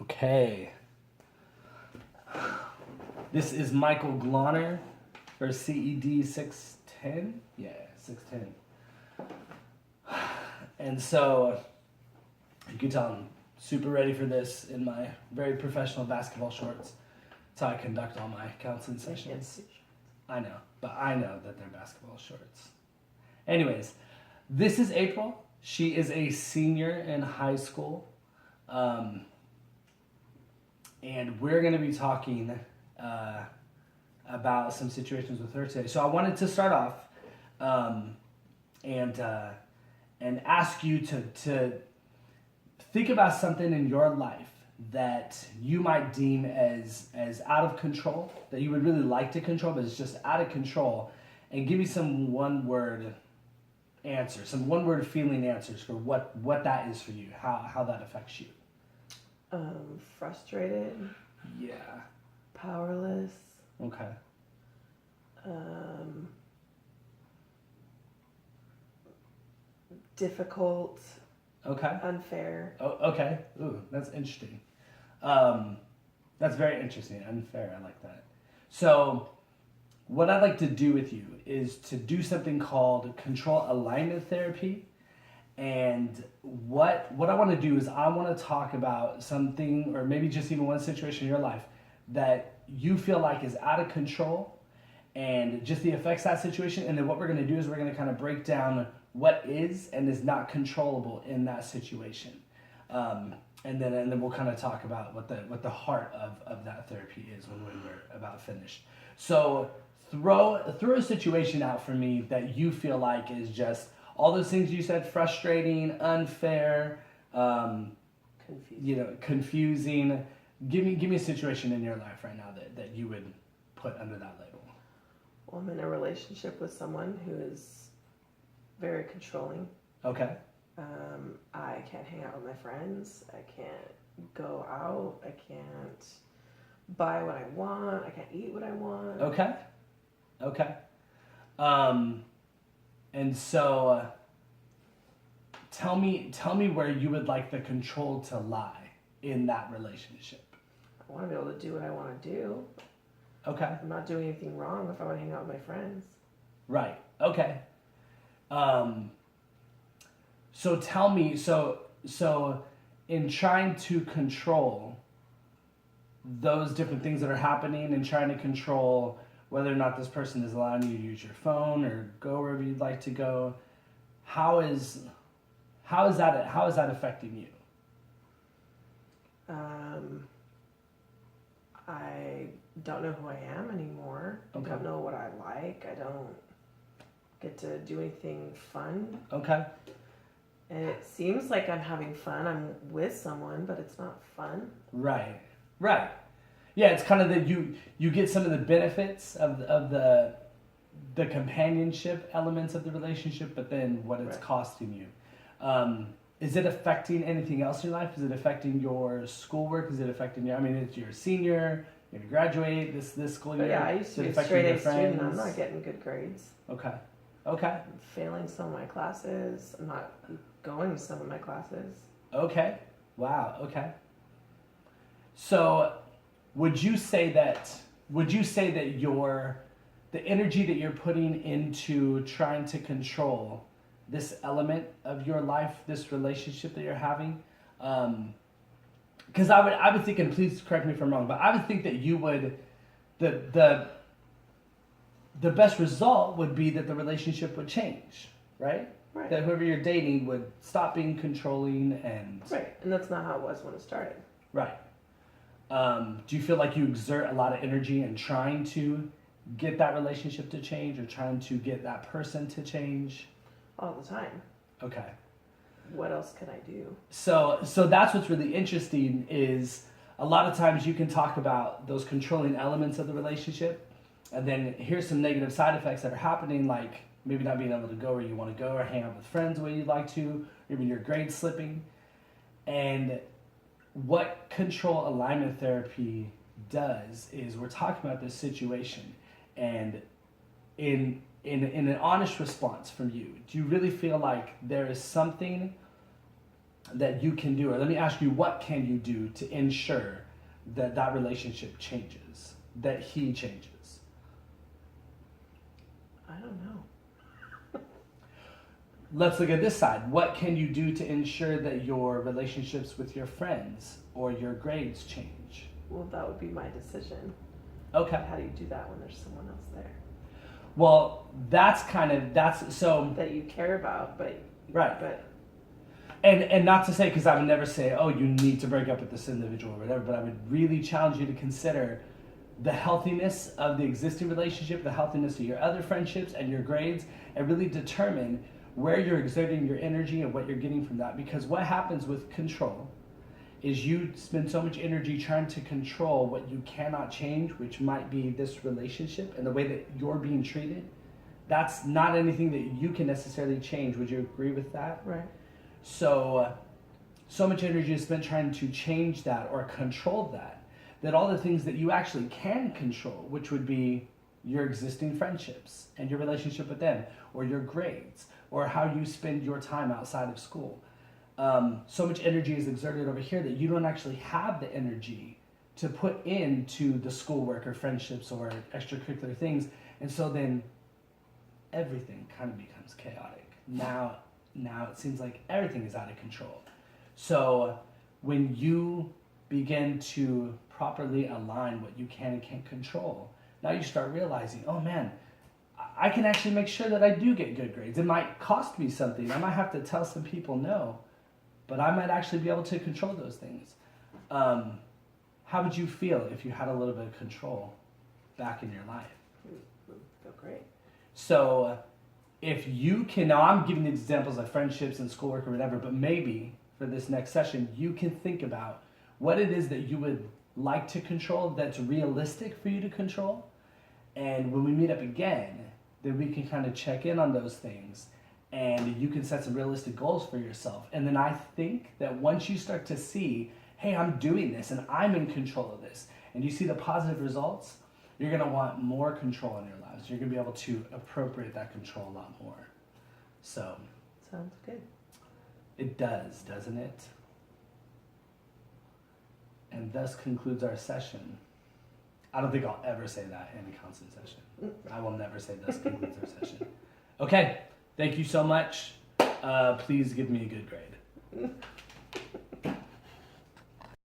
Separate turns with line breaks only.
Okay. This is Michael Glonner for CED 610. Yeah, 610. And so you can tell I'm super ready for this in my very professional basketball shorts. That's how I conduct all my counseling sessions. I know, but I know that they're basketball shorts. Anyways, this is April. She is a senior in high school. And we're going to be talking about some situations with her today. So I wanted to start off and ask you to think about something in your life that you might deem as out of control, that you would really like to control, but it's just out of control, and give me some one-word answers, some one-word feeling answers for what that is for you, how that affects you.
Frustrated,
Yeah.
powerless,
Okay.
difficult,
Okay.
unfair.
Oh, okay. Ooh, that's interesting. That's very interesting. Unfair. I like that. So, what I'd like to do with you is to do something called control alignment therapy. And what I want to do is I want to talk about something, or maybe just even one situation in your life that you feel like is out of control, and just the effects of that situation. And then what we're going to do is we're going to kind of break down what is and is not controllable in that situation. And then we'll kind of talk about what the heart of that therapy is when we're about finished. So throw a situation out for me that you feel like is just all those things you said: frustrating, unfair, confusing. Give me a situation in your life right now that you would put under that label.
Well, I'm in a relationship with someone who is very controlling.
Okay.
I can't hang out with my friends. I can't go out. I can't buy what I want. I can't eat what I want.
Okay. And so tell me where you would like the control to lie in that relationship.
I want to be able to do what I want to do.
Okay.
I'm not doing anything wrong if I want to hang out with my friends.
Right. Okay. So tell me, so in trying to control those different things that are happening and trying to control whether or not this person is allowing you to use your phone or go wherever you'd like to go, how is that affecting you?
I don't know who I am anymore.
Okay.
I don't know what I like. I don't get to do anything fun.
Okay.
And it seems like I'm having fun. I'm with someone, but it's not fun.
Right. Yeah, it's kind of that you get some of the benefits of the companionship elements of the relationship, but then what it's costing you. Is it affecting anything else in your life? Is it affecting your schoolwork? Is it affecting your? I mean, you're a senior. You're gonna graduate this school year.
But yeah, I used to be a straight A student. I'm not getting good grades.
Okay.
I'm failing some of my classes. I'm not going to some of my classes.
Okay. Wow. Okay. So, would you say that the energy that you're putting into trying to control this element of your life, this relationship that you're having, because I would think, and please correct me if I'm wrong, but I would think that you would, the best result would be that the relationship would change, right?
Right.
That whoever you're dating would stop being controlling and...
Right, and that's not how it was when it started.
Right. Do you feel like you exert a lot of energy in trying to get that relationship to change or trying to get that person to change?
All the time.
Okay.
What else could I do?
So that's what's really interesting is a lot of times you can talk about those controlling elements of the relationship, and then here's some negative side effects that are happening, like maybe not being able to go where you want to go or hang out with friends the way you'd like to, or even your grades slipping. And what control alignment therapy does is we're talking about this situation, and in an honest response from you, do you really feel like there is something that you can do, or let me ask you, what can you do to ensure that that relationship changes, that he changes?
I don't know.
Let's look at this side. What can you do to ensure that your relationships with your friends or your grades change?
Well, that would be my decision.
Okay.
How do you do that when there's someone else there
Well, that's so
that you care about, but
right.
But
And not to say, because I would never say, oh, you need to break up with this individual or whatever, but I would really challenge you to consider the healthiness of the existing relationship, the healthiness of your other friendships and your grades, and really determine where you're exerting your energy and what you're getting from that. Because what happens with control is you spend so much energy trying to control what you cannot change, which might be this relationship and the way that you're being treated. That's not anything that you can necessarily change. Would you agree with that?
right.
So much energy is spent trying to change that or control that all the things that you actually can control, which would be your existing friendships and your relationship with them, or your grades, or how you spend your time outside of school. So much energy is exerted over here that you don't actually have the energy to put into the schoolwork or friendships or extracurricular things. And so then everything kind of becomes chaotic. Now it seems like everything is out of control. So when you begin to properly align what you can and can't control, now you start realizing, oh man, I can actually make sure that I do get good grades. It might cost me something. I might have to tell some people no, but I might actually be able to control those things. How would you feel if you had a little bit of control back in your life?
Feel great.
So if you can, now I'm giving examples of friendships and schoolwork or whatever, but maybe for this next session, you can think about what it is that you would like to control that's realistic for you to control. And when we meet up again, then we can kind of check in on those things and you can set some realistic goals for yourself. And then I think that once you start to see, hey, I'm doing this and I'm in control of this, and you see the positive results, you're going to want more control in your lives. You're going to be able to appropriate that control a lot more. So
Sounds good.
it does, doesn't it? And thus concludes our session. I don't think I'll ever say that in a constant session. I will never say thus concludes our session. Okay, thank you so much. Please give me a good grade.